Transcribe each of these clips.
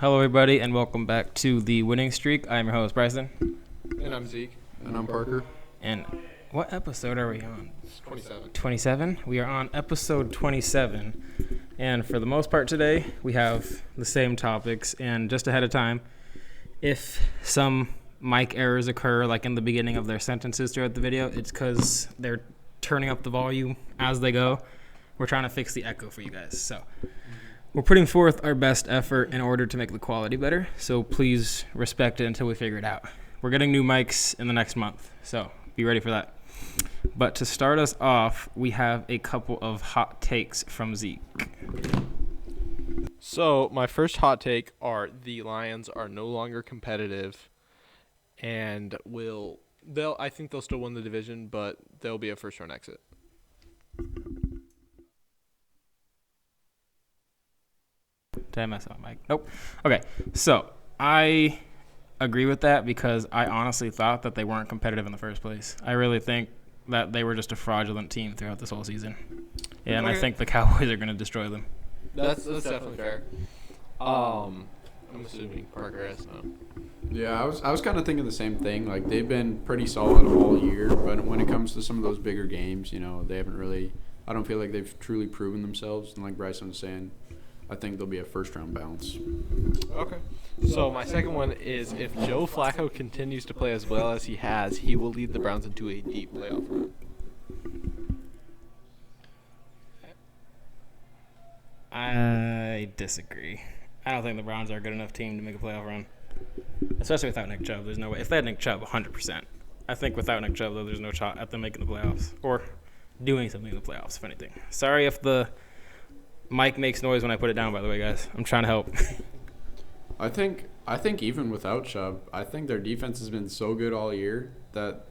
Hello, everybody, and welcome back to The Winning Streak. I'm your host, Bryson. And I'm Zeke. And I'm Parker. And what episode are we on? 27. 27? We are on episode 27. And for the most part today, we have the same topics. And just ahead of time, if some mic errors occur, like in the beginning of their sentences throughout the video, it's because they're turning up the volume as they go. We're trying to fix the echo for you guys. So we're putting forth our best effort in order to make the quality better, so please respect it until we figure it out. We're getting new mics in the next month, so be ready for that. But to start us off, we have a couple of hot takes from Zeke. So my first hot take are the Lions are no longer competitive, and I think they'll still win the division, but they'll be a first round exit. Did I mess up, Mike? Nope. Okay, so I agree with that because I honestly thought that they weren't competitive in the first place. I really think that they were just a fraudulent team throughout this whole season. Yeah, and I think the Cowboys are going to destroy them. That's definitely fair. I'm assuming Parker has no. Yeah, I was kind of thinking the same thing. Like, they've been pretty solid all year, but when it comes to some of those bigger games, they haven't really – I don't feel like they've truly proven themselves. And like Bryson was saying, I think they'll be a first-round bounce. Okay. So my second one is if Joe Flacco continues to play as well as he has, he will lead the Browns into a deep playoff run. I disagree. I don't think the Browns are a good enough team to make a playoff run, especially without Nick Chubb. There's no way. If they had Nick Chubb, 100%. I think without Nick Chubb, though, there's no shot at them making the playoffs or doing something in the playoffs, if anything. Sorry if the mic makes noise when I put it down, by the way, guys. I'm trying to help. I think even without Chubb, I think their defense has been so good all year that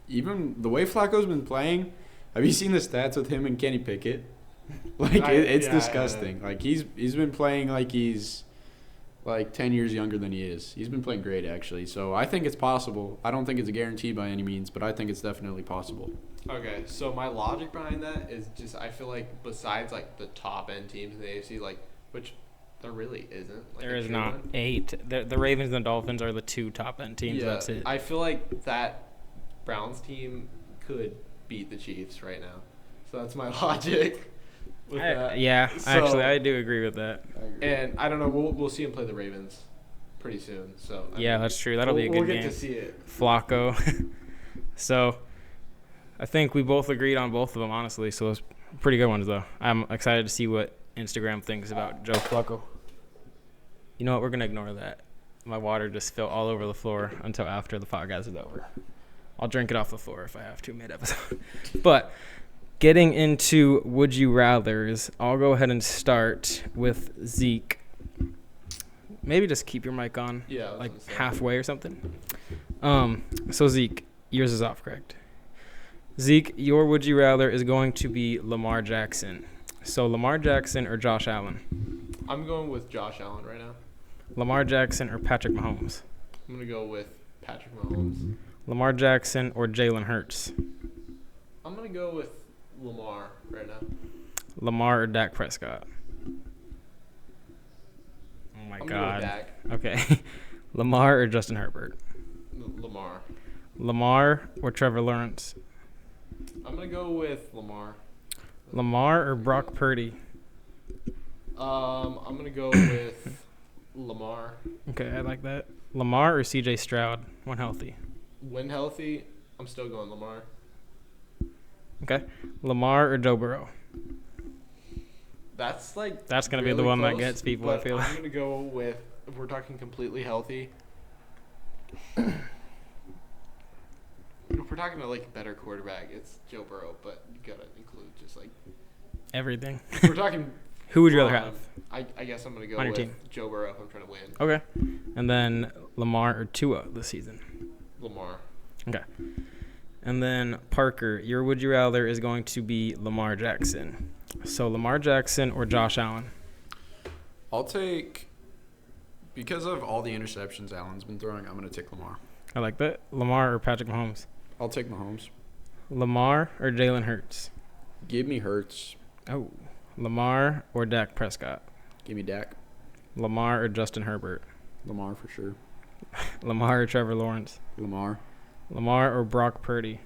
even the way Flacco's been playing, have you seen the stats with him and Kenny Pickett? It's disgusting. Like he's been playing like he's like 10 years younger than he is. He's been playing great, actually. So I think it's possible. I don't think it's a guarantee by any means, but I think it's definitely possible. Okay, so my logic behind that is just I feel like besides like the top end teams in the AFC, like which there really isn't. Like there is not one. 8. The Ravens and the Dolphins are the 2 top end teams. Yeah, that's it. I feel like that Browns team could beat the Chiefs right now. So that's my logic. Actually, I do agree with that. And I don't know, we'll see him play the Ravens pretty soon. So that's true. That'll be a good game. We'll get to see it. Flacco. So I think we both agreed on both of them, honestly. So it's pretty good ones, though. I'm excited to see what Instagram thinks about Joe Flacco. You know what? We're going to ignore that. My water just fell all over the floor until after the podcast is over. I'll drink it off the floor if I have to mid-episode. But getting into Would You Rathers, I'll go ahead and start with Zeke. Maybe just keep your mic on like halfway or something. So Zeke, yours is off, correct? Zeke, your Would You Rather is going to be Lamar Jackson. So Lamar Jackson or Josh Allen? I'm going with Josh Allen right now. Lamar Jackson or Patrick Mahomes? I'm going to go with Patrick Mahomes. Lamar Jackson or Jalen Hurts? I'm going to go with Lamar right now. Lamar or Dak Prescott? Oh, my I'm God. Dak. Okay. Lamar or Justin Herbert? Lamar. Lamar or Trevor Lawrence? I'm going to go with Lamar. Lamar or Brock Purdy? I'm going to go with Lamar. Okay, I like that. Lamar or CJ Stroud when healthy? When healthy, I'm still going Lamar. Okay. Lamar or Joe Burrow? That's going to really be the one close, that gets people, I feel like. I'm going to go with, if we're talking completely healthy, if we're talking about like a better quarterback, it's Joe Burrow, but you got to include just like everything. If we're talking who would you rather have? I guess I'm going to go on your with team? Joe Burrow if I'm trying to win. Okay. And then Lamar or Tua this season? Lamar. Okay. And then Parker, your Would You Rather is going to be Lamar Jackson. So Lamar Jackson or Josh Allen? I'll take, because of all the interceptions Allen's been throwing, I'm going to take Lamar. I like that. Lamar or Patrick Mahomes? I'll take Mahomes. Lamar or Jalen Hurts? Give me Hurts. Oh. Lamar or Dak Prescott? Give me Dak. Lamar or Justin Herbert? Lamar for sure. Lamar or Trevor Lawrence? Lamar. Lamar or Brock Purdy?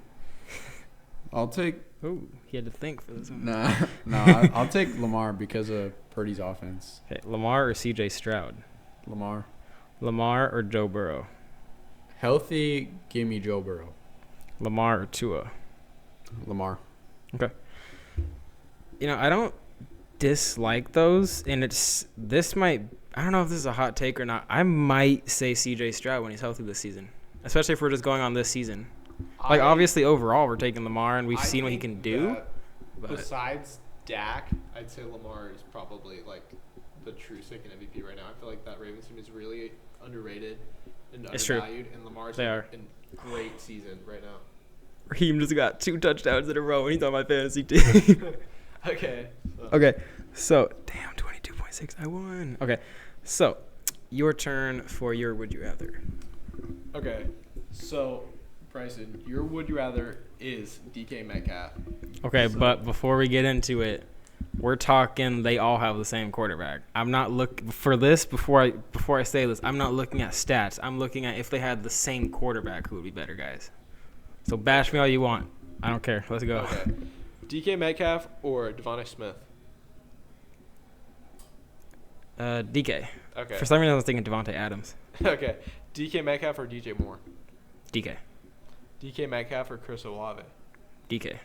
I'll take. Ooh, he had to think for this one. I'll take Lamar because of Purdy's offense. Okay, Lamar or C.J. Stroud? Lamar. Lamar or Joe Burrow? Healthy, give me Joe Burrow. Lamar or Tua? Lamar. Okay. I don't dislike those, and I don't know if this is a hot take or not. I might say C.J. Stroud when he's healthy this season, especially if we're just going on this season. Like, obviously, overall, we're taking Lamar, and we've seen what he can do. But Besides Dak, I'd say Lamar is probably, like, the true second MVP right now. I feel like that Ravens team is really underrated and It's true. undervalued, and Lamar's They are. in great season right now. Raheem just got 2 touchdowns in a row, and he's on my fantasy team. Okay. Okay, so, damn, 22.6, I won. Okay, so, your turn for your Would You Rather. Okay. So, Bryson, your would you rather is DK Metcalf. Okay, So- but before we get into it, we're talking they all have the same quarterback. I'm not looking for this before I say this. I'm not looking at stats. I'm looking at if they had the same quarterback, who would be better, guys. So bash me all you want. I don't care. Let's go. Okay. DK Metcalf or Devontae Smith? DK. Okay. For some reason, I was thinking Devontae Adams. Okay. DK Metcalf or DJ Moore? DK. DK Metcalf or Chris Olave? DK.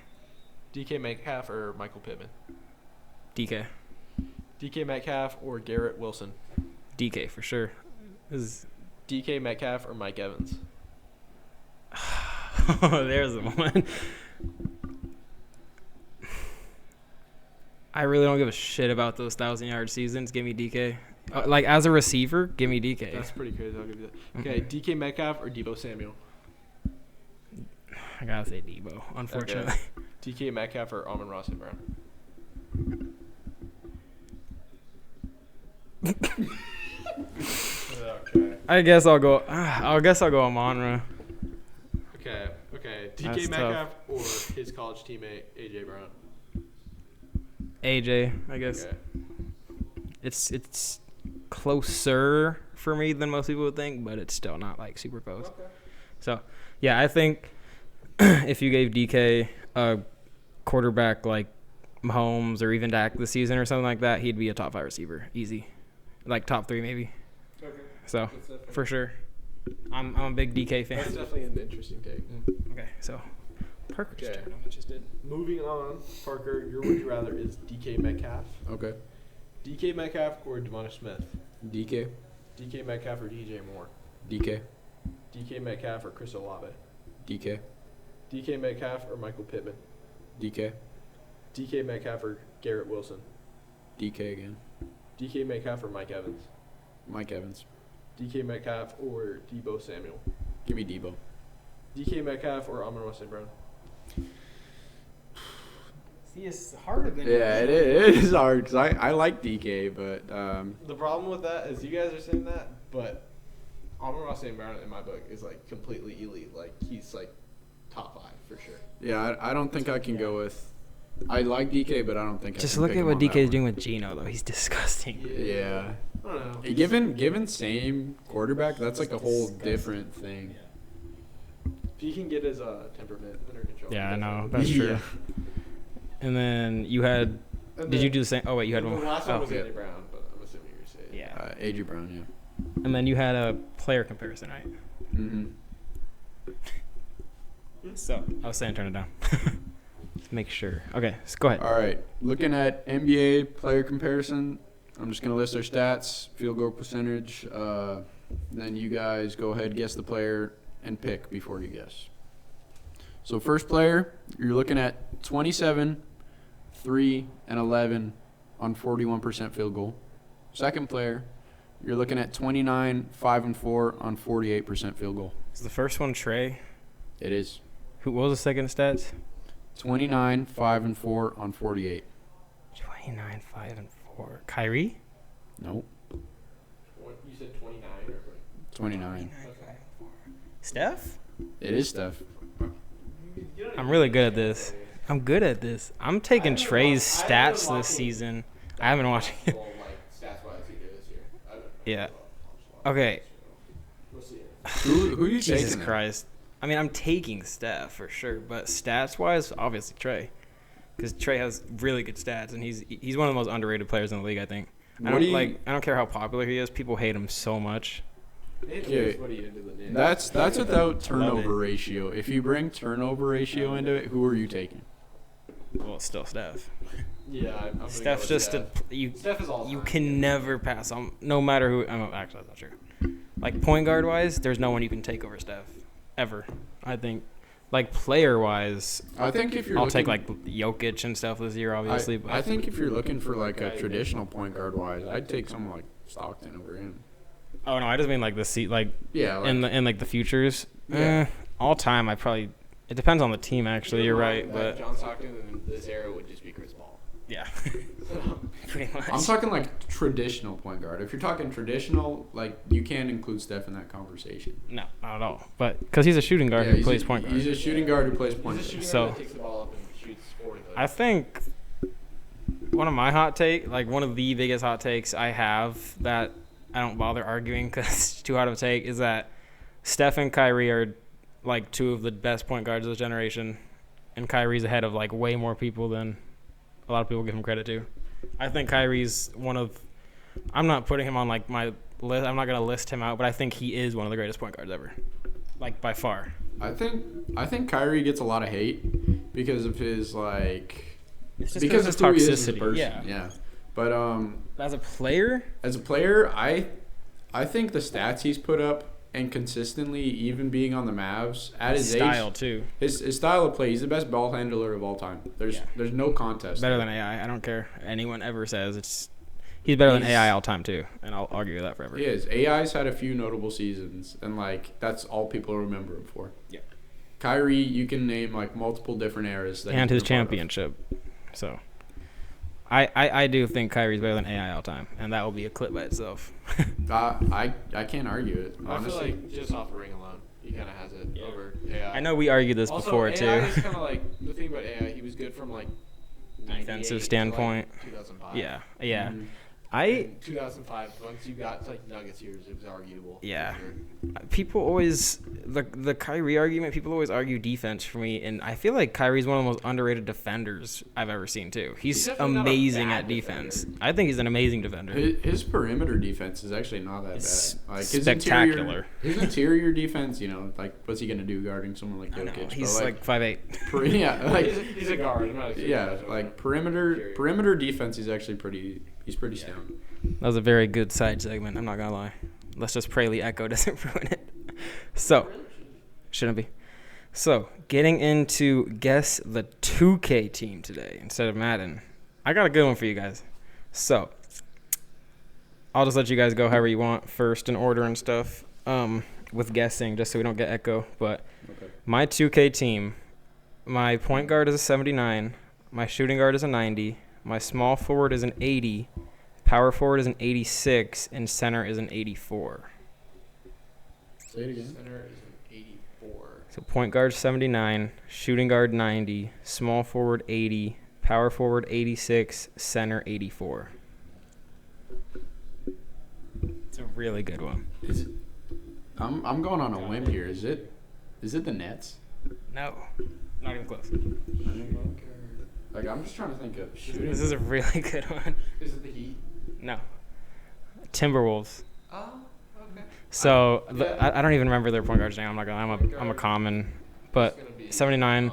DK Metcalf or Michael Pittman? DK. DK Metcalf or Garrett Wilson? DK for sure. This is DK Metcalf or Mike Evans? there's the one. I really don't give a shit about those 1,000-yard seasons. Give me DK. Like, as a receiver, give me DK. That's pretty crazy. I'll give you that. Okay, DK Metcalf or Debo Samuel? I gotta say Debo, unfortunately. DK Metcalf or Amon-Ra St. Brown? Okay. I guess I'll go Amon-Ra. Okay. DK That's Metcalf or his college teammate AJ Brown? AJ, I guess. Okay. It's closer for me than most people would think, but it's still not like super close. Okay. So, yeah, I think if you gave DK a quarterback like Mahomes or even Dak this season or something like that, he'd be a top 5 receiver, easy, like top 3 maybe. Okay. So for sure, I'm a big DK fan. That's definitely an interesting take. Okay, so Parker's Okay. turn. I'm interested. Moving on, Parker, your would you rather is DK Metcalf. Okay. DK Metcalf or Devonta Smith? DK. DK Metcalf or DJ Moore? DK. DK Metcalf or Chris Olave? DK. DK Metcalf or Michael Pittman? DK. DK Metcalf or Garrett Wilson? DK again. DK Metcalf or Mike Evans? Mike Evans. DK Metcalf or Debo Samuel? Give me Debo. DK Metcalf or Amon-Ra St. Brown? See, it's harder than Yeah, it is hard because I like DK, but The problem with that is you guys are saying that, but Amon-Ra St. Brown in my book is like completely elite. Like he's like top 5 for sure. yeah, I don't think I can go with. I like DK, but I don't think. Just I can look pick at him what on that DK is one. doing with Geno, though. He's disgusting. Yeah. I don't know. Given same quarterback, that's like a whole different thing. If he can get his temperament under control. Yeah, I know. definitely. That's true. Yeah. And then you had. And Did you then- do the same? Oh wait, you had the one. last one was Oh. Andy Brown, but I'm assuming you're saying. Yeah. AJ Brown, yeah. And then you had a player comparison, right? Mm-hmm. So I was saying turn it down. Let's make sure. Okay, so go ahead. All right. Looking at NBA player comparison, I'm just gonna list their stats, field goal percentage. Then you guys go ahead, guess the player, and pick before you guess. So first player, you're looking at 27, 3, and 11 on 41% field goal. Second player, you're looking at 29, 5, and 4 on 48% field goal. Is the first one Trey? It is Who? What was the second stats? 29, 5, and 4 on 48. 29, 5, and 4. Kyrie? Nope. You said 29 or 29. 5, and 4. Steph? It is Steph. I'm really good at this. I'm good at this. I'm taking Trey's stats this season. I haven't watched it. Like stats wise either this year. Yeah. Okay. Who are you Jesus taking? Christ. I mean, I'm taking Steph for sure, but stats-wise, obviously Trey. Because Trey has really good stats, and he's one of the most underrated players in the league, I think. I don't care how popular he is. People hate him so much. Yeah, that's without turnover ratio. If you bring turnover ratio into it, who are you taking? Well, it's still Steph. Yeah, I'm Steph's just Steph is all you time. can never pass on, no matter who. Actually, that's not true. Like point guard wise, there's no one you can take over Steph, ever. I think. Like player wise, I think if you're I'll looking, take like Jokic and stuff this year, obviously. But I think if you're looking for like a traditional point guard wise, I'd take someone like Stockton over him. oh no, I just mean like the seat, like Yeah, like, in the futures. Yeah. All time, I probably. It depends on the team. Actually, you're right, but John Stockton in this era would just be Chris Paul. yeah, pretty much. I'm talking like traditional point guard. If you're talking traditional, like you can't include Steph in that conversation. No, not at all. But because he's a shooting guard Yeah, who he's plays a, point guard. He's a shooting guard who plays point guard. So- that takes the ball up and shoots 40 I think one of my hot take, like one of the biggest hot takes I have that I don't bother arguing because it's too hot of a take, is that Steph and Kyrie are like two of the best point guards of this generation, and Kyrie's ahead of like way more people than a lot of people give him credit to. I think Kyrie's one of. I'm not putting him on like my list. I'm not gonna list him out, but I think he is one of the greatest point guards ever, like by far. I think Kyrie gets a lot of hate because of his like It's just because of his who he is as a toxicity. person. Yeah. But As a player, I think the stats he's put up and consistently even being on the Mavs at his style age, too. his style of play, he's the best ball handler of all time. There's no contest. Better than AI. I don't care anyone ever says he's better than AI all time too, and I'll argue with that forever. He is. AI's had a few notable seasons, and like that's all people remember him for. Yeah. Kyrie, you can name like multiple different eras. That And he's his been a part of. championship. So, I do think Kyrie's better than AI all time, and that will be a clip by itself. I can't argue it. I Honestly, feel like just off the ring alone, he kind of has it over AI. I know we argued this also, before AI too. is kind of like the thing about AI. He was good from like Defensive 98 standpoint. to, like, 2005. Yeah. Mhm. In 2005, once you got to like Nuggets years, it was arguable. Yeah. For sure. People always the Kyrie argument. People always argue defense for me, and I feel like Kyrie's one of the most underrated defenders I've ever seen too. He's definitely not a amazing bad at defense. defender. I think he's an amazing defender. his perimeter defense is actually not that It's bad. Like spectacular. His interior defense, like what's he gonna do guarding someone like I know, Jokic? he's But, like 5'8". yeah, like he's a guard. I'm not expecting yeah, much of like him. perimeter defense is actually pretty. He's pretty sound. That was a very good side segment. I'm not gonna lie. Let's just pray Lee Echo doesn't ruin it. So, shouldn't be. So, getting into guess the 2K team today instead of Madden. I got a good one for you guys. So, I'll just let you guys go however you want first in order and stuff. With guessing, just so we don't get echo. But Okay. my 2K team, my point guard is a 79, my shooting guard is a 90, my small forward is an 80, power forward is an 86, and center is an 84. Say it again. Center is an 84. So point guard 79, shooting guard 90, small forward 80, power forward 86, center 84. It's a really good one. Is it? I'm going on a whim here. Is it the Nets? No, not even close. Like I'm just trying to think of shooting. This is a really good one. Is it the Heat? No, Timberwolves. Oh, okay. So Yeah. I don't even remember their point guard's name. I'm not gonna. I'm a common, but It's gonna be, 79,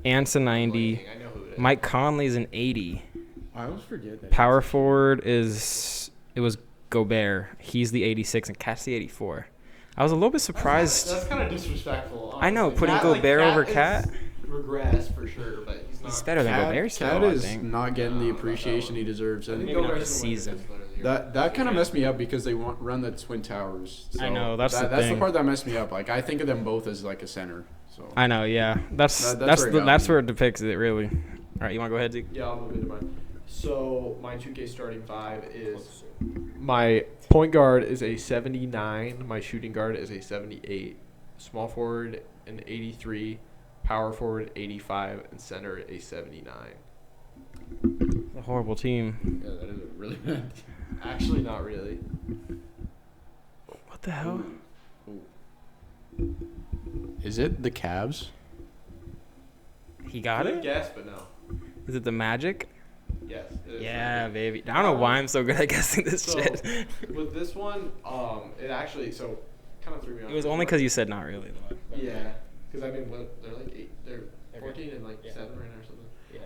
Ant's a 90, blanking. I know who it is. Mike Conley's an 80. I always forget that. Power forward was Gobert. He's the 86 and Cat's the 84. I was a little bit surprised. That's kind of disrespectful. Honestly. I know, putting Cat, Gobert over is Cat. Regress for sure, but he's not. He's better than Gobert still, Cat I is think. not getting the appreciation he deserves, I think and Maybe not Gobert's this gonna win season. Defensive Player of the Year. that kind of messed me up because they run the Twin Towers. So I know, that's the that's thing. the part that messed me up. Like I think of them both as like a center. So I know, yeah. That's That's where it got that's me. where it depicts it really. All right, you want to go ahead, Zeke? Yeah, I'll move into mine. So my 2K starting five is my point guard is a 79, my shooting guard is a 78, small forward an 83, power forward 85, and center a 79. A horrible team. yeah, that is a really bad. Actually, not really. What the hell? Is it the Cavs? He got it? Guess, but no. Is it the Magic? Yes. It is Yeah, baby. I don't know why I'm so good at guessing this So shit. with this one, it actually kind of threw me off. It was only because you said not really. Though. Yeah, because I mean, they're like 8, they're 14 and like 7 right now or something. Yeah.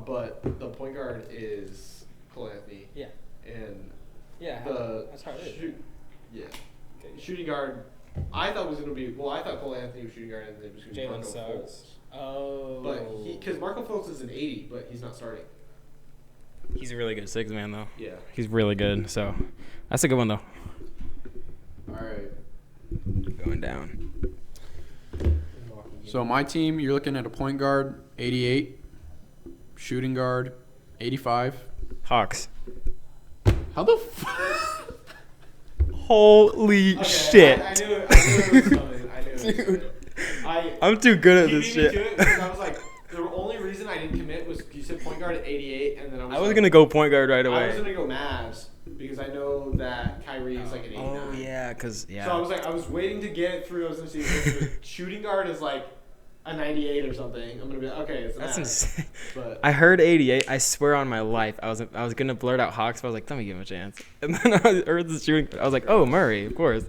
But the point guard is Cole Anthony. Yeah. And that's how it is. Yeah. Shooting guard, I thought was gonna be. Well, I thought Cole Anthony was shooting guard, and then it was gonna be Jalen Marco Suggs. Fultz. Oh. But because Marco Fultz is an 80, but he's not starting. He's a really good six man though. Yeah. He's really good. So that's a good one though. All right. Going down. So my team, you're looking at a point guard, 88, shooting guard, 85. Hawks. How the fuck? Holy shit. I knew it was coming. I knew it was coming. I'm too good at He this beat me shit. to it because I was like, the only reason I didn't commit was you said point guard at 88, and then I was gonna go point guard right I away. was gonna go Mavs because I know that Kyrie is like an 89. Oh yeah, cause So I was like, I was waiting to get it through. I was gonna see if the shooting guard is like a 98 or something. I'm gonna be like, okay, it's the That's Mavs. insane. But I heard 88. I swear on my life, I was gonna blurt out Hawks, but I was like, let me give him a chance. And then I heard the shooting. I was like, oh, Murray, of course.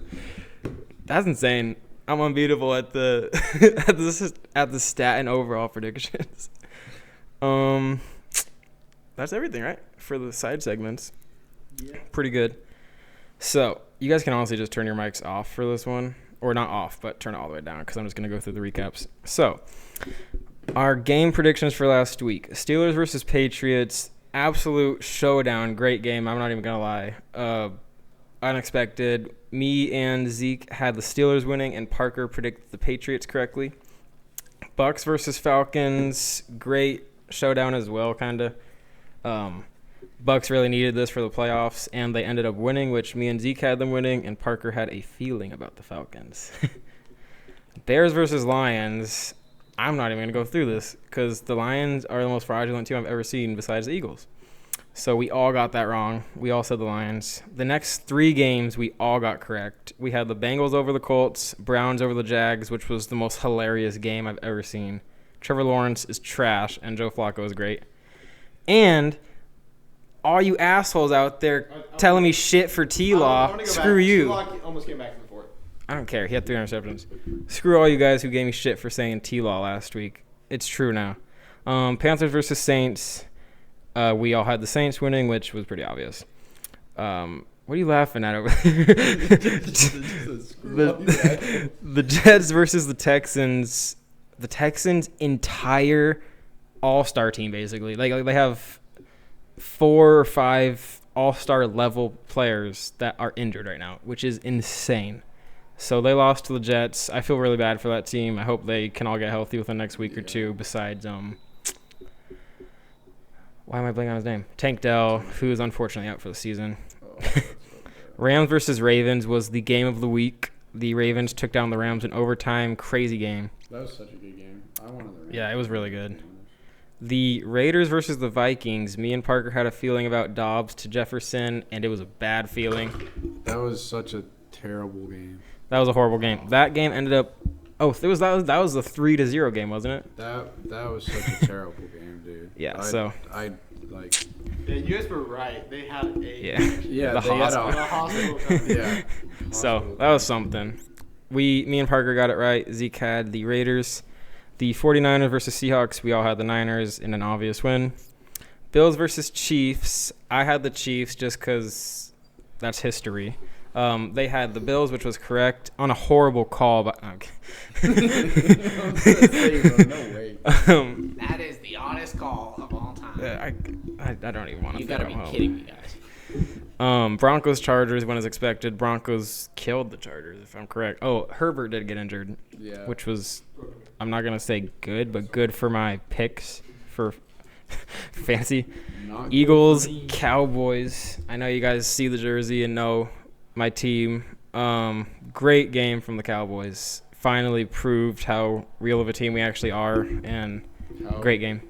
That's insane. I'm unbeatable at the at the stat and overall predictions. That's everything, right? For the side segments. yeah. Pretty good. So you guys can honestly just turn your mics off for this one, or not off, but turn it all the way down because I'm just gonna go through the recaps. So our game predictions for last week: Steelers versus Patriots, absolute showdown, great game. I'm not even gonna lie. Unexpected. Me and Zeke had the Steelers winning, and Parker predicted the Patriots correctly. Bucks versus Falcons, great showdown as well, kind of. Bucks really needed this for the playoffs, and they ended up winning, which me and Zeke had them winning, and Parker had a feeling about the Falcons. Bears versus Lions, I'm not even going to go through this because the Lions are the most fraudulent team I've ever seen besides the Eagles. So we all got that wrong. We all said the Lions. The next 3 games, we all got correct. We had the Bengals over the Colts, Browns over the Jags, which was the most hilarious game I've ever seen. Trevor Lawrence is trash, and Joe Flacco is great. And all you assholes out there telling me shit for T-Law, screw you. T-Law almost came back in the fourth. I don't care. He had 3 interceptions. Screw all you guys who gave me shit for saying T-Law last week. It's true now. Panthers versus Saints. We all had the Saints winning, which was pretty obvious. What are you laughing at over there? The Jets versus the Texans. The Texans' entire all-star team, basically. Like they have 4 or 5 all-star level players that are injured right now, which is insane. So they lost to the Jets. I feel really bad for that team. I hope they can all get healthy within the next week or two. Besides, why am I blanking on his name? Tank Dell, who is unfortunately out for the season. Rams versus Ravens was the game of the week. The Ravens took down the Rams in overtime. Crazy game. That was such a good game. I wanted the Rams. Yeah, it was really good. The Raiders versus the Vikings. Me and Parker had a feeling about Dobbs to Jefferson, and it was a bad feeling. That was such a terrible game. That was a horrible game. That game ended up. Oh, that was the 3-0 game, wasn't it? That was such a terrible game, dude. Yeah. I like. Yeah, you guys were right. They had a Yeah, The they had hospital. a hospital coming. Yeah. So that was something. Me and Parker got it right. Zeke had the Raiders. The 49ers versus Seahawks. We all had the Niners in an obvious win. Bills versus Chiefs. I had the Chiefs just because that's history. They had the Bills, which was correct, on a horrible call. But okay. No way. That is the honest call of all time. I don't even want to. You gotta be kidding me, guys. Broncos Chargers went as expected. Broncos killed the Chargers, if I'm correct. Oh, Herbert did get injured, Yeah. which was, I'm not gonna say good, but good for my picks for fantasy. Not good Eagles, for me. Cowboys. I know you guys see the jersey and know my team. Great game from the Cowboys. Finally proved how real of a team we actually are, and great game.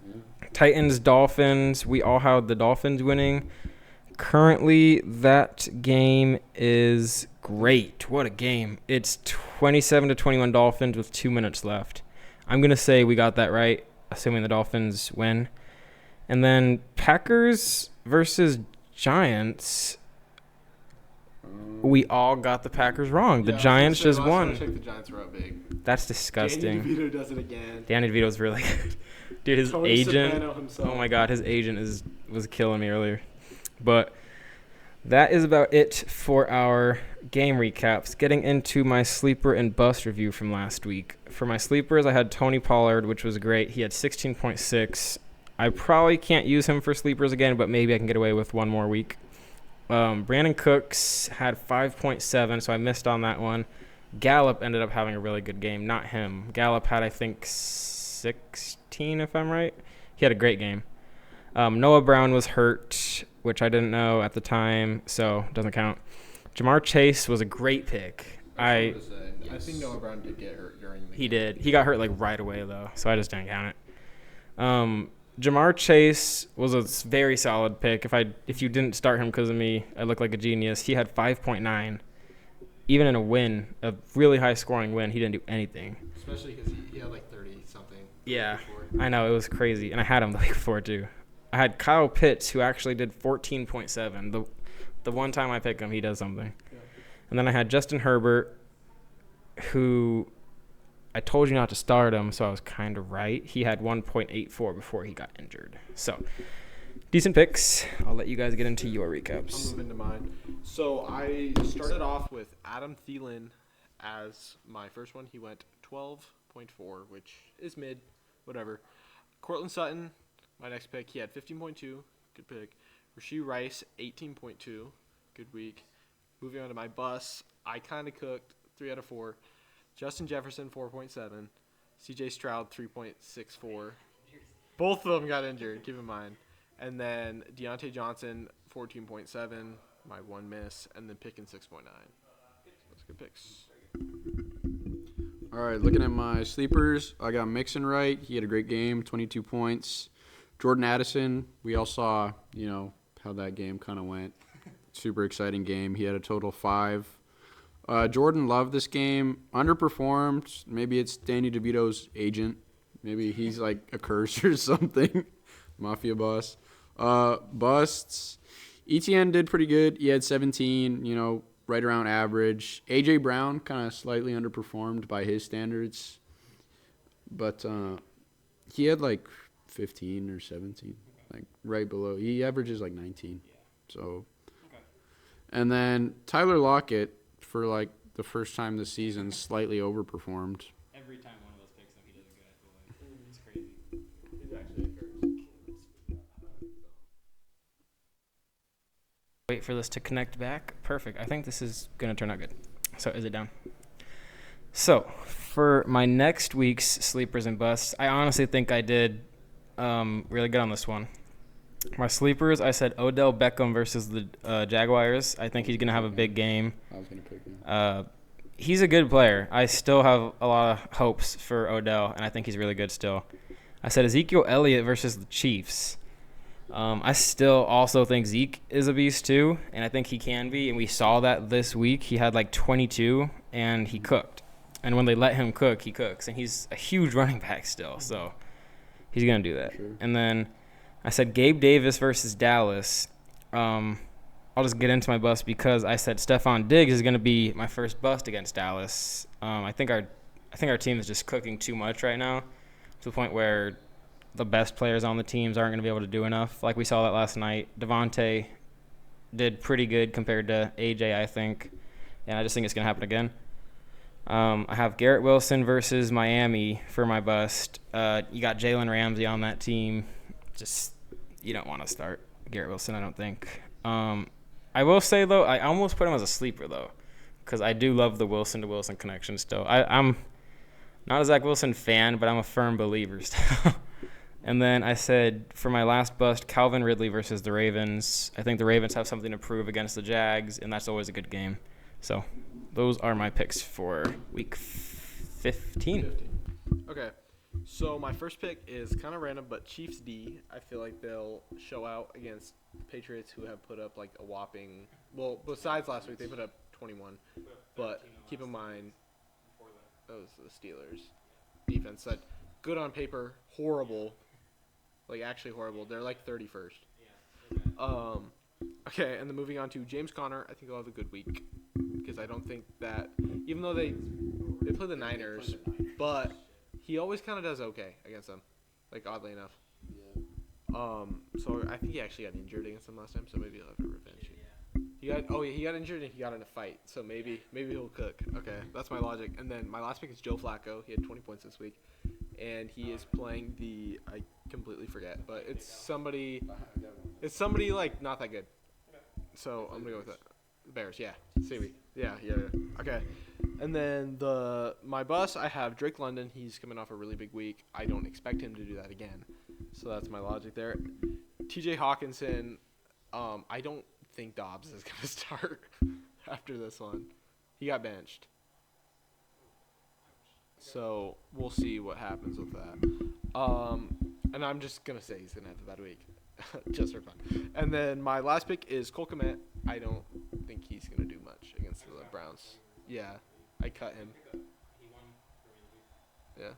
Yeah. Titans, Dolphins. We all had the Dolphins winning. Currently, that game is great. What a game. It's 27-21 Dolphins with 2 minutes left. I'm going to say we got that right, assuming the Dolphins win. And then Packers versus Giants. We all got the Packers wrong. The Giants just won. Check the Giants were up big. That's disgusting. Danny DeVito does it again. Danny DeVito's really good. Dude, his Tony agent. Soprano himself. Oh my God, his agent was killing me earlier. But that is about it for our game recaps. Getting into my sleeper and bust review from last week. For my sleepers, I had Tony Pollard, which was great. He had 16.6. I probably can't use him for sleepers again, but maybe I can get away with one more week. Brandon Cooks had 5.7, so I missed on that one. Gallup ended up having a really good game. Not him. Gallup had, I think, 16, if I'm right. He had a great game. Noah Brown was hurt, which I didn't know at the time, so doesn't count. Jamar Chase was a great pick. I think Noah Brown did get hurt during the game. He did. He got hurt like right away, though, so I just didn't count it. Jamar Chase was a very solid pick. If you didn't start him because of me, I look like a genius. He had 5.9. Even in a win, a really high-scoring win, he didn't do anything. Especially because he had like 30-something. Yeah, I know. It was crazy. And I had him the week before, too. I had Kyle Pitts, who actually did 14.7. The one time I pick him, he does something. Yeah. And then I had Justin Herbert, who I told you not to start him, so I was kind of right. He had 1.84 before he got injured. So, decent picks. I'll let you guys get into your recaps. I'll move into mine. So, I started off with Adam Thielen as my first one. He went 12.4, which is mid, whatever. Cortland Sutton, my next pick, he had 15.2, good pick. Rashee Rice, 18.2, good week. Moving on to my bus, I kind of cooked, 3 out of 4. Justin Jefferson, 4.7. C.J. Stroud, 3.64. Both of them got injured, keep in mind. And then Deontay Johnson, 14.7, my one miss. And then Pickens, 6.9. Those good picks. All right, looking at my sleepers, I got Mixon right. He had a great game, 22 points. Jordan Addison, we all saw, how that game kind of went. Super exciting game. He had a total of 5. Jordan loved this game. Underperformed. Maybe it's Danny DeVito's agent. Maybe he's like a curse or something. Mafia boss. Busts. ETN did pretty good. He had 17, right around average. A.J. Brown kind of slightly underperformed by his standards. But he had like 15 or 17, like right below. He averages like 19. So, and then Tyler Lockett, for like the first time this season, slightly overperformed. Every time one of those picks, he does good, I feel like. It's crazy. He's actually a curse. Wait for this to connect back. Perfect. I think this is going to turn out good. So, is it down? So, for my next week's sleepers and busts, I honestly think I did really good on this one. My sleepers, I said Odell Beckham versus the Jaguars. I think he's going to have a big game. I was going to pick him. He's a good player. I still have a lot of hopes for Odell, and I think he's really good still. I said Ezekiel Elliott versus the Chiefs. I still also think Zeke is a beast too, and I think he can be, and we saw that this week. He had like 22, and he cooked. And when they let him cook, he cooks, and he's a huge running back still, so he's going to do that. Sure. And then I said Gabe Davis versus Dallas. I'll just get into my bust because I said Stephon Diggs is going to be my first bust against Dallas. I think our team is just cooking too much right now to the point where the best players on the teams aren't going to be able to do enough. Like we saw that last night. Devontae did pretty good compared to AJ, I think, and I just think it's going to happen again. I have Garrett Wilson versus Miami for my bust. You got Jalen Ramsey on that team. Just you don't want to start Garrett Wilson, I don't think. I will say, though, I almost put him as a sleeper, though, because I do love the Wilson-to-Wilson connection still. I'm not a Zach Wilson fan, but I'm a firm believer still. And then I said, for my last bust, Calvin Ridley versus the Ravens. I think the Ravens have something to prove against the Jags, and that's always a good game. So those are my picks for Week 15. Okay. So my first pick is kind of random, but Chiefs D. I feel like they'll show out against the Patriots, who have put up like a whopping. Well, besides last week, they put up 21. But keep in mind, that was the Steelers defense. That good on paper, horrible, like actually horrible. They're like 31st. Okay, and then moving on to James Conner, I think he'll have a good week because I don't think that even though they play the Niners, but he always kind of does okay against them, like oddly enough. So I think he actually got injured against them last time, so maybe he'll have a revenge. He got injured and he got in a fight, so maybe he'll cook. Okay, that's my logic. And then my last pick is Joe Flacco. He had 20 points this week, and he is playing I completely forget, but it's somebody like not that good. So I'm gonna go with it. The Bears, yeah. See me. Yeah. Okay. And then my bus, I have Drake London. He's coming off a really big week. I don't expect him to do that again. So that's my logic there. TJ Hawkinson, I don't think Dobbs is gonna start after this one. He got benched. So we'll see what happens with that. And I'm just gonna say he's gonna have a bad week. Just for fun. And then my last pick is Cole Kmet. I don't think he's going to do much against the Browns. Yeah, I cut him. Yeah.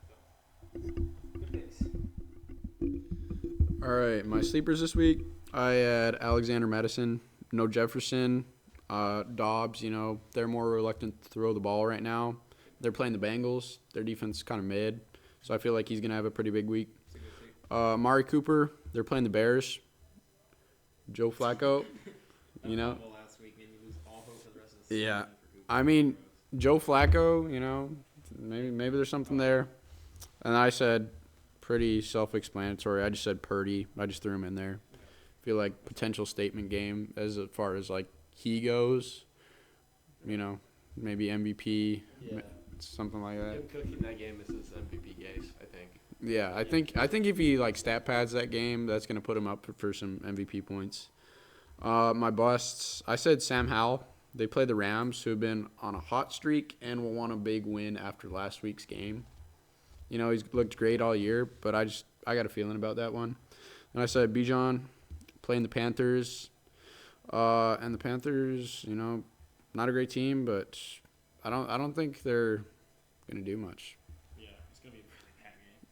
All right, my sleepers this week. I had Alexander Madison, no Jefferson, Dobbs. They're more reluctant to throw the ball right now. They're playing the Bengals. Their defense is kind of mid, so I feel like he's going to have a pretty big week. Amari Cooper, they're playing the Bears. Joe Flacco, Last week made me lose all hope for the rest of the season. Yeah, I mean Joe Flacco. Maybe there's something there. And I said pretty self-explanatory. I just said Purdy. I just threw him in there. Feel like potential statement game as far as like he goes. Maybe MVP, something like that. Him cooking that game is his MVP case, I think. Yeah, I think if he like stat pads that game, that's gonna put him up for some MVP points. My busts, I said Sam Howell. They play the Rams, who have been on a hot streak and will want a big win after last week's game. He's looked great all year, but I got a feeling about that one. And I said Bijan playing the Panthers, and the Panthers, not a great team, but I don't think they're gonna do much.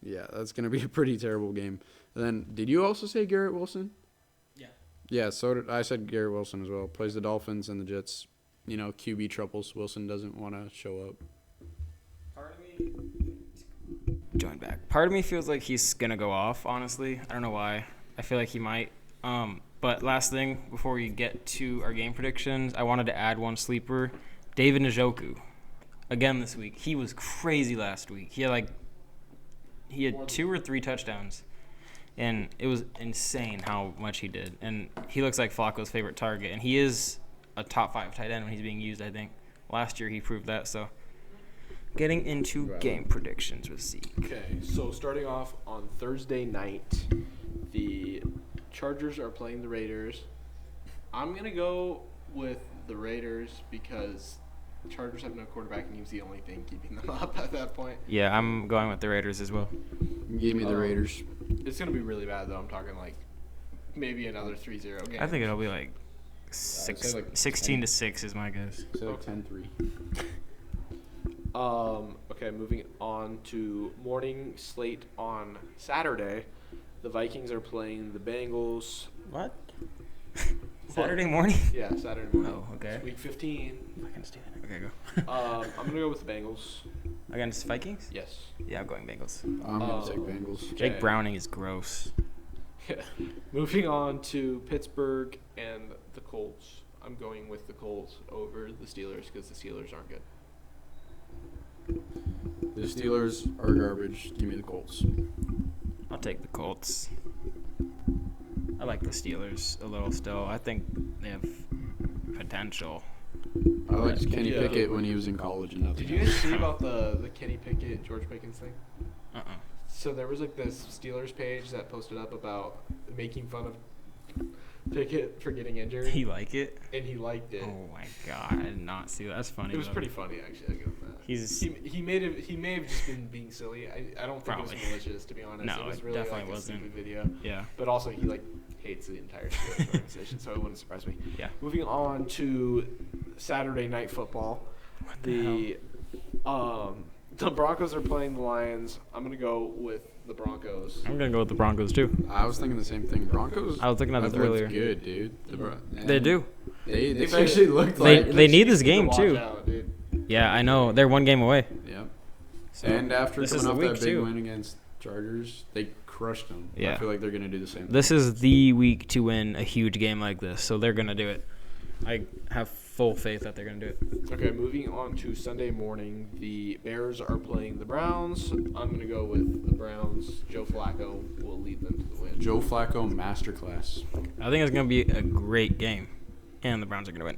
Yeah, that's going to be a pretty terrible game. And then, did you also say Garrett Wilson? Yeah. Yeah, so did I said Garrett Wilson as well. Plays the Dolphins and the Jets. QB troubles. Wilson doesn't want to show up. Join back. Part of me feels like he's going to go off, honestly. I don't know why. I feel like he might. But last thing, before we get to our game predictions, I wanted to add one sleeper. David Njoku. Again this week. He was crazy last week. He had 2 or 3 touchdowns, and it was insane how much he did. And he looks like Flacco's favorite target, and he is a top 5 tight end when he's being used, I think. Last year he proved that. So getting into game predictions with Zeke. Okay, so starting off on Thursday night, the Chargers are playing the Raiders. I'm going to go with the Raiders because the Chargers have no quarterback, and he was the only thing keeping them up at that point. Yeah, I'm going with the Raiders as well. Give me the Raiders. It's going to be really bad, though. I'm talking like maybe another 3-0 game. I think it'll be like 16-6 is my guess. So like 10-3. Okay, moving on to morning slate on Saturday. The Vikings are playing the Bengals. What? Saturday morning? Yeah, Saturday morning. Oh, okay. It's week 15. Okay, go. I'm going to go with the Bengals. Against Vikings? Yes. Yeah, I'm going Bengals. I'm going to take Bengals. Jake Browning is gross. Yeah. Moving on to Pittsburgh and the Colts. I'm going with the Colts over the Steelers because the Steelers aren't good. The Steelers are garbage. Give me the Colts. I'll take the Colts. I like the Steelers a little still. I think they have potential. I liked Kenny Pickett when he was in college and nothing. Did you guys see about the Kenny Pickett, George Pickens thing? Uh-uh. So there was like this Steelers page that posted up about making fun of Pickett for getting injured. He like it? And he liked it. Oh my god, I did not see that. That's funny. It was pretty funny, actually. I'll give him that. He may have just been being silly. I don't think Probably. it was malicious, to be honest. No, it was it really definitely like wasn't. a stupid video. Yeah. But also he hates the entire Steelers organization, so it wouldn't surprise me. Yeah. Moving on to Saturday Night Football. The Broncos are playing the Lions. I'm gonna go with the Broncos. I'm gonna go with the Broncos too. I was thinking the same thing. Broncos. I was looking at this have looked earlier. Good, dude. They do. They've actually looked They like. they need this To game watch too. out, dude. Yeah, I know. They're one game away. Yep. So And after this is coming the off week that big too. win against Chargers, they crushed them. Yeah. I feel like they're gonna do the same. This is the week to win a huge game like this, so they're gonna do it. I have full faith that they're gonna do it. Okay, moving on to Sunday morning. The Bears are playing the Browns. I'm going to go with the Browns. Joe Flacco will lead them to the win. Joe Flacco masterclass. I think it's gonna be a great game, and the Browns are gonna win.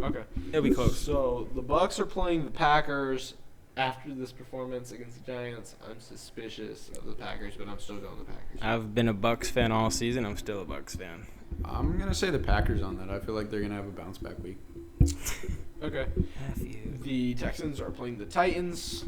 Okay. It'll be close. So the Bucks are playing the Packers. After this performance against the Giants, I'm suspicious of the Packers, but I'm still going the Packers. I've been a Bucks fan all season. I'm still a Bucks fan. I'm gonna say the Packers on that. I feel like they're gonna have a bounce back week. Okay. The Texans are playing the Titans.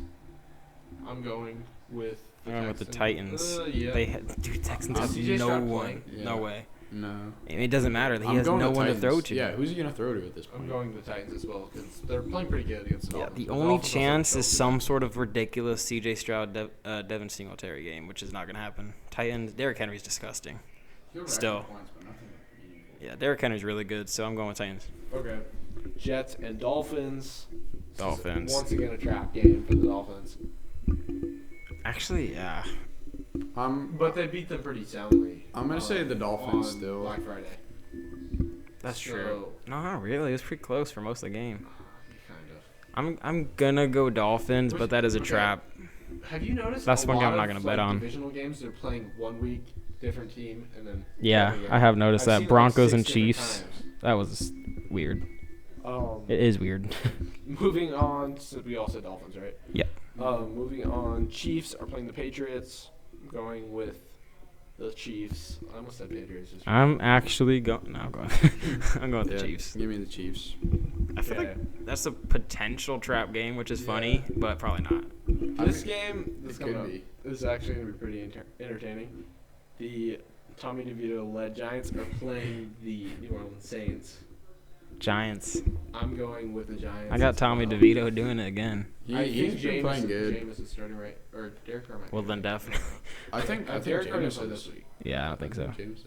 I'm going with the I'm with the Texans. Titans. Yeah. Dude, Texans Is have CJ no Stroud one. playing? Yeah. No way. No. I mean, it doesn't matter. He I'm has going no one to Titans. throw to. Yeah, who's he gonna throw to at this I'm point? going the Titans as well because they're playing pretty good against the Yeah, Dolphins. the The only Dolphins also chance is killed some sort of ridiculous C.J. Stroud, Devin Singletary game, which is not going to happen. Titans, Derrick Henry's disgusting. Still. Yeah, Derrick Henry's really good, so I'm going with Titans. them. Okay. Jets and Dolphins. This is Dolphins. once again a trap game for the Dolphins. Actually, yeah. But they beat them pretty soundly. I'm gonna say the Dolphins on still. Black Friday. That's So- true. No, not really. It was pretty close for most of the game. Kind of. I'm gonna go Dolphins, but that is a Okay. trap. Have you noticed? That's a one game lot I'm not of, gonna bet on. Divisional games, they're playing 1 week, different team, and then. Yeah, another game. I have noticed I've that. seen, Broncos 6 and different Chiefs. times. That was weird. Um, It is weird. Moving on, so we all said Dolphins, right? Yeah. Moving on, Chiefs are playing the Patriots. I'm going with the Chiefs. I almost said Patriots. Just I'm actually going. No, I'm going. I'm going with Yeah, the Chiefs. Give me the Chiefs. I feel like that's a potential trap game, which is funny, but probably not. This game, this It could coming up, be. is actually going to be pretty entertaining. The Tommy DeVito-led Giants are playing the New Orleans Saints. Giants. I'm going with the Giants. I got as Tommy well. DeVito doing it again. He's been playing good. Jameis is starting right, or Derek Carr might Well, be then right. definitely. I think Derek Carr didn't Jameis play is. this week. Yeah, I don't think so. Jameis is.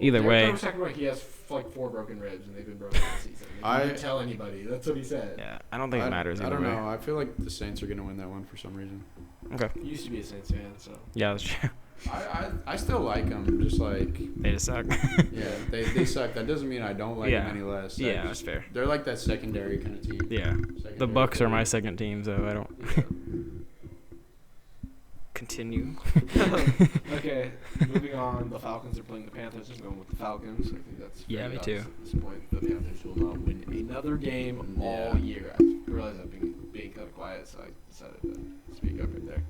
Either Derek way. Carr was talking about he has like 4 broken ribs and they've been broken all season. Like, he didn't tell anybody. That's what he said. Yeah, I don't think it matters I either don't way. know. I feel like the Saints are gonna win that one for some reason. Okay. He used to be a Saints fan, so. Yeah, that's true. I still like them. Just like They just suck. yeah, they suck. That doesn't mean I don't like Yeah. them any less. I Yeah, just- that's fair. They're like that secondary kind of team. Yeah. The Secondary Bucks are my team. second team, so I don't. Continue. Okay, moving on. The Falcons are playing the Panthers. I'm going with the Falcons. I think that's Yeah, fairly me too. obvious At this point, the Panthers will not win another game all Yeah. year. I realized I've been being kind of quiet, so I decided to speak up right there.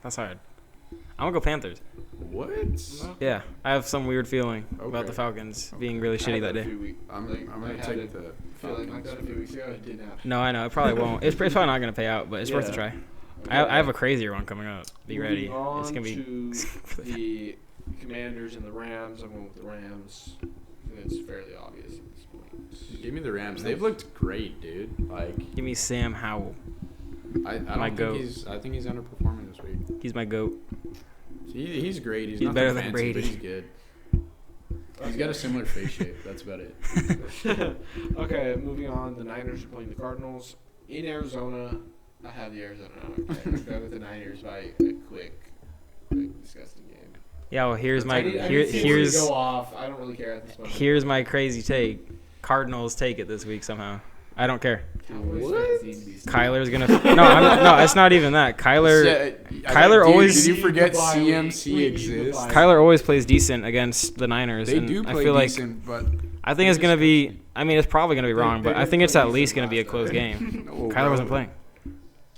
That's hard. I'm gonna go Panthers. What? Yeah, I have some weird feeling about Okay. the Falcons being really I shitty had that a day. few week- I'm like, gonna I had take a the feeling like Falcons. that a few weeks ago. It didn't happen. No, I know it probably won't. It's probably not gonna pay out, but it's worth a Yeah. try. I have a crazier one coming up. Be Moving ready. It's on gonna be. to the Commanders and the Rams. I'm going with the Rams. I think it's fairly obvious at this point. Give me the Rams. They've looked great, dude. Like Give me Sam Howell. I My don't goat. think he's underperforming this week. He's my goat. He's great. He's He's not better fancy, than Brady. but he's good. He's got a similar face shape. That's about it. Okay, moving on. The Niners are playing the Cardinals in Arizona. I have the Arizona. Okay, I'm going with the Niners by a quick, disgusting game. Yeah, well here's my I didn't see anybody here's go off. I don't really care at this point. here's my crazy take. Cardinals take it this week somehow. I don't care. Cowboys What? fans need to be stupid. Kyler's gonna. No, it's not even that. Kyler Kyler always- Did you forget Bye week. CMC We need the exists? bye. Kyler always plays decent against the Niners. They and do I play feel decent, but I think it's gonna be. I mean, it's probably gonna be wrong, they but I didn't think it's play at least decent gonna be a last close time. game. No, Kyler bro. wasn't playing.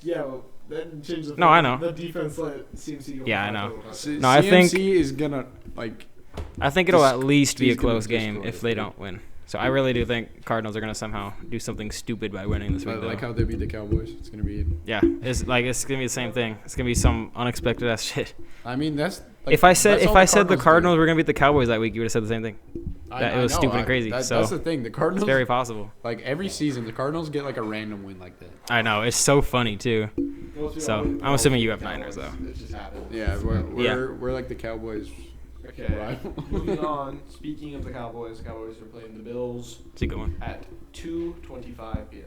Yeah, well, that changed the. No, I know. The defense let CMC go. Yeah, I for know. five touchdowns. No, I think- CMC is gonna like. I think it'll at least be a he's gonna close game destroy if it, they dude. don't win. So I really do think Cardinals are gonna somehow do something stupid by winning this week. I like though. how they beat the Cowboys. It's gonna be. Yeah, it's gonna be the same thing. It's gonna be some unexpected ass shit. I mean, that's. Like, If I said the do. Cardinals were gonna beat the Cowboys that week, you would have said the same thing. That it was stupid and crazy. So that's the thing. The Cardinals. It's very possible. Like every season, the Cardinals get like a random win like that. I know, it's so funny too. So I'm assuming you have Niners though. It just happened. Yeah, we're like the Cowboys. Okay. Rival. Moving on. Speaking of the Cowboys are playing the Bills It's a good one. at 2:25 p.m.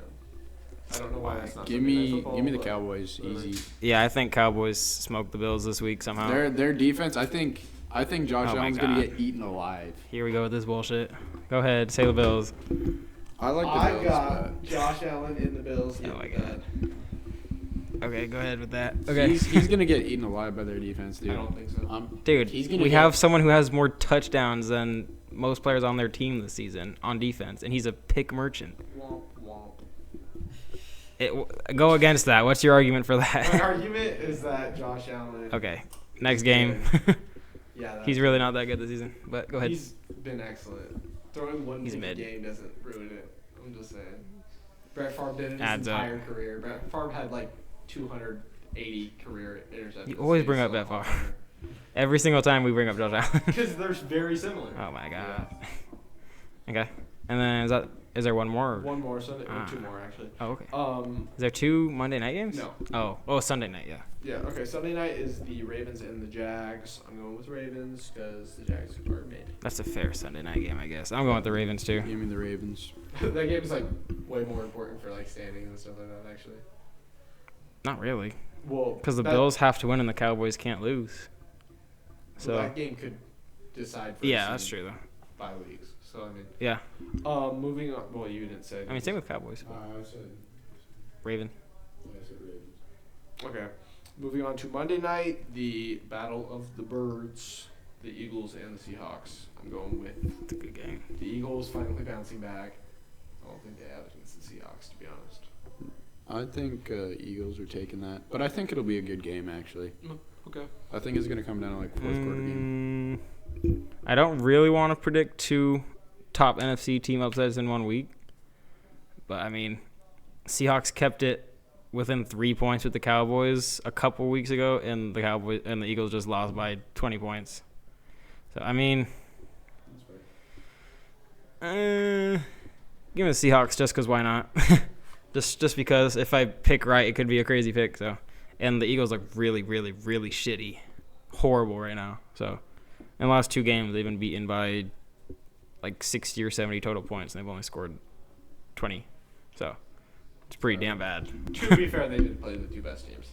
I don't know why that's not. Give Sunday Night me Football, the but Cowboys easy. Yeah, I think Cowboys smoked the Bills this week somehow. Their defense. I think Josh Oh my Allen's gonna God. get eaten alive. Here we go with this bullshit. Go ahead, say the Bills. I like the I Bills, got Josh Allen in the Bills. Oh my getting God. that. Okay, go ahead with that. but Okay. he's gonna get eaten alive by their defense, dude. I don't think so. Dude, he's gonna we get- have someone who has more touchdowns than most players on their team this season on defense, and he's a pick merchant. Womp womp. Go against that. What's your argument for My that? argument is that Josh Allen. Okay, next game. Yeah. He's really not that good this season, but go ahead. He's been excellent. Throwing one He's pick a mid. game doesn't ruin it. I'm just saying. Brett Favre did it his Adds up. entire career. Brett Favre had like 280 career interceptions. You always bring up Brett Favre. Every single time we bring up Josh Allen. Because they're very similar. Oh my God. Okay, and then is there one more? One more Sunday, or Ah. two more actually. Oh, okay. Um, Is there 2 Monday night games? No. Oh, Sunday night. Yeah. yeah, okay. Sunday night is the Ravens and the Jags. I'm going with Ravens because the Jags are mid. That's a fair Sunday night game, I guess. I'm going with the Ravens too. Give me the Ravens. That game is like way more important for like standings and stuff like that. Actually, Not really, well, because the that- Bills have to win and the Cowboys can't lose. well, So that game could decide. For yeah, the that's seed true though. by weeks. So I mean, Yeah, moving on. Well, you didn't say. I mean same with Cowboys. I said Raven. Ravens. Okay. Moving on to Monday night, the Battle of the Birds, the Eagles and the Seahawks. I'm going with It's a good game. the Eagles finally bouncing back. I don't think they have it against the Seahawks, to be honest. I think Eagles are taking that, but I think it'll be a good game actually. Okay. I think it's gonna come down to like fourth quarter game. I don't really want to predict 2 top NFC team upsets in 1 week, but I mean, Seahawks kept it within 3 points with the Cowboys a couple weeks ago, and the Eagles just lost by 20 points. So I mean, give me the Seahawks just because why not? just because if I pick right, it could be a crazy pick. So, and the Eagles look really, really, really shitty, horrible right now. So, in the last 2 games, they've been beaten by like 60 or 70 total points, and they've only scored 20. So, it's pretty damn bad. To be fair, they did play the two best teams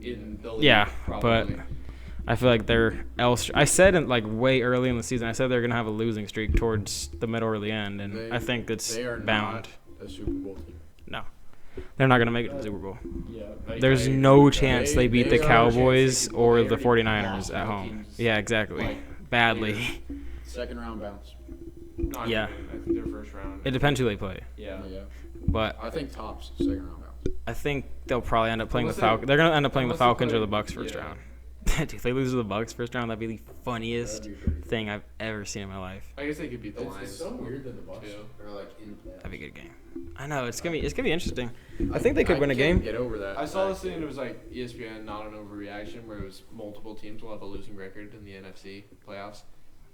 in the league. Yeah, probably. but I feel like they're I said in like way early in the season, I said they're gonna have a losing streak towards the middle or the end, and I think it's They are bound. not a Super Bowl team. No, they're not gonna make it to the Super Bowl. Yeah. There's no chance They- they beat they the are Cowboys chasing- or they the already 49ers lost at to home. teams Yeah, exactly. like Badly. Second round bounce. Not Yeah. even, I think their first round. It depends who they play, Yeah. Yeah. but I think tops second round bounce. I think they'll probably end up playing Unless the they- Falcons. They're gonna end up playing the unless they Falcons or play- the Bucks first yeah. round. Dude, if they lose to the Bucks first round, that'd be the funniest That'd be pretty thing I've ever seen in my life. I guess they could beat the Lions. It's so weird that the Bucks too. are like in playoffs. That'd be a good game. I know it's gonna be interesting. I think they could win a can't game. Get over that. I saw this thing and it was like ESPN not an overreaction where it was multiple teams will have a losing record in the NFC playoffs.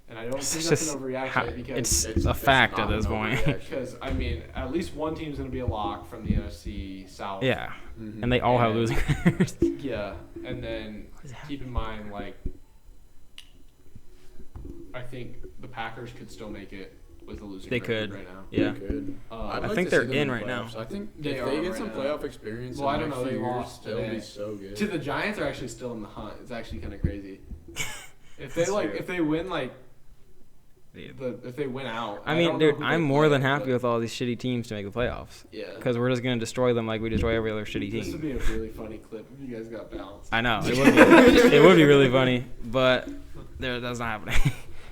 And I don't It's think that's just an overreaction because it's a fact at not this an point. overreaction. because I mean at least one team's going to be a lock from the NFC South. Yeah, Mhm. and they all have And- losing records. Yeah, and then keep in mind like I think the Packers could still make it with a losing They record could. right now. Yeah. Good. Uh, I'd I think to see they're them in the right now. playoffs. I think They if are they get right some now. playoff experience, Well, I in don't the know, next they few years, lost they'll today. be so good. To the Giants are actually still in the hunt. It's actually kind of crazy. If they That's like, true. if they win like, Dude. if they win out. I mean, don't know dude, who I'm they more play, than happy but- with all these shitty teams to make the playoffs Yeah. because we're just gonna destroy them like we destroy every other shitty This would team. be a really funny clip if you guys got bounced. I know it would be. It would be really funny, but that's not happening.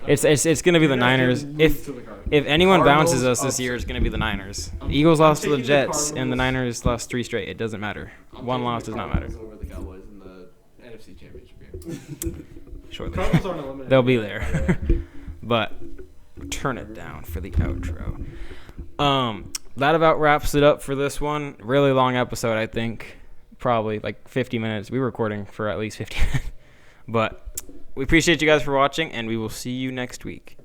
It's gonna be the You guys Niners. can lose If to the Cardinals. if anyone Cardinals bounces us this upset. year, it's gonna be the Niners. I'm- Eagles I'm lost to the taking the Jets, and the Cardinals. Niners lost 3 straight. It doesn't matter. I'm One taking loss the does not matter. Cardinals over the Cowboys in the NFC Championship game. Sure, Cardinals aren't eliminated. they'll be by there. the way. But turn it down for the outro. That about wraps it up for this one. Really long episode, I think. Probably like 50 minutes. We were recording for at least 50 minutes. But we appreciate you guys for watching, and we will see you next week.